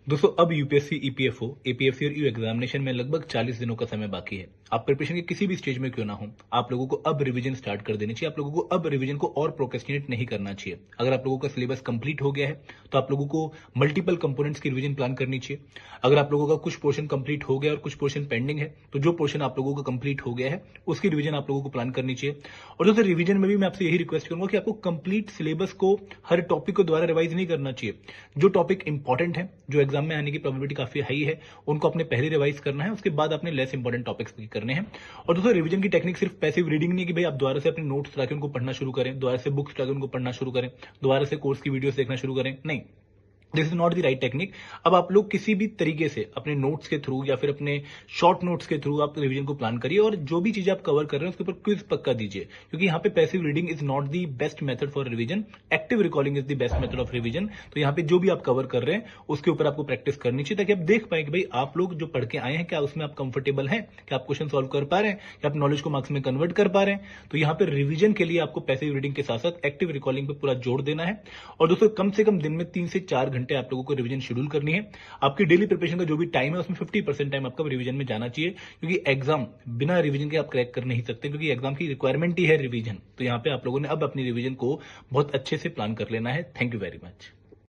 दोस्तों अब UPSC, EPFO, APFC और यू एग्जामिनेशन में लगभग 40 दिनों का समय बाकी है। आप प्रिपरेशन के किसी भी स्टेज में क्यों ना हो, आप लोगों को अब रिवीजन स्टार्ट कर देनी चाहिए। आप लोगों को अब रिवीजन को और प्रोक्रेस्टिनेट नहीं करना चाहिए। अगर आप लोगों का सिलेबस कंप्लीट हो गया है तो आप लोगों को मल्टीपल कंपोनेंट्स की रिवीजन प्लान करनी चाहिए। अगर आप लोगों का कुछ पोर्शन कंप्लीट हो गया और कुछ पोर्शन पेंडिंग है तो जो पोर्शन आप लोगों का कंप्लीट हो गया है उसकी रिवीजन आप लोगों को प्लान करनी चाहिए। और दोस्तों रिवीजन में भी मैं आपसे यही रिक्वेस्ट करूंगा कि आपको कंप्लीट सिलेबस को हर टॉपिक को दोबारा रिवाइज नहीं करना चाहिए। जो टॉपिक इंपॉर्टेंट है, जो एग्जाम में आने की प्रोबेबिलिटी काफी हाई है, उनको आपने पहले रिवाइज करना है। उसके बाद आपने लेस इंपॉर्टेंट टॉपिक्स करने हैं। और दोस्तों रिवीजन की टेक्निक सिर्फ पैसिव रीडिंग नहीं कि भाई आप दोबारा से अपने नोट्स लाके उनको पढ़ना शुरू करें, दोबारा से बुक्स लाके उनको पढ़ना शुरू करें, दोबारा से कोर्स की वीडियोस देखना शुरू करें। नहीं, this is not the right technique. अब आप लोग किसी भी तरीके से अपने नोट्स के थ्रू या फिर अपने शॉर्ट नोट्स के थ्रू आप रिवीजन को प्लान करिए और जो भी चीजें आप कवर कर रहे हैं उसके ऊपर क्विज पक्का दीजिए, क्योंकि यहाँ पे passive reading is not the best method for revision. Active recalling is the best method of revision. तो यहाँ पे जो भी आप कवर कर रहे हैं उसके ऊपर आपको प्रैक्टिस करनी चाहिए, ताकि आप देख पाए कि भाई आप लोग जो पढ़ के आए हैं क्या उसमें आप कंफर्टेबल हैं, क्या आप क्वेश्चन सॉल्व कर पा रहे हैं, क्या आप नॉलेज को मार्क्स में कन्वर्ट कर पा रहे हैं। तो यहाँ पे रिवीजन के लिए आपको पैसिव रीडिंग के साथ साथ एक्टिव रिकॉलिंग पे पूरा जोर देना है। और दोस्तों कम से कम दिन में 3 से 4 घंटे आप लोगों को रिवीजन शेड्यूल करनी है। आपकी डेली प्रिपरेशन का जो भी टाइम है उसमें 50% टाइम आपका रिवीजन में जाना चाहिए, क्योंकि एग्जाम बिना रिवीजन के आप क्रैक कर नहीं सकते, क्योंकि एग्जाम की रिक्वायरमेंट ही है रिवीजन। तो यहाँ पे आप लोगों ने अब अपनी रिवीजन को बहुत अच्छे से प्लान कर लेना है। Thank you very much.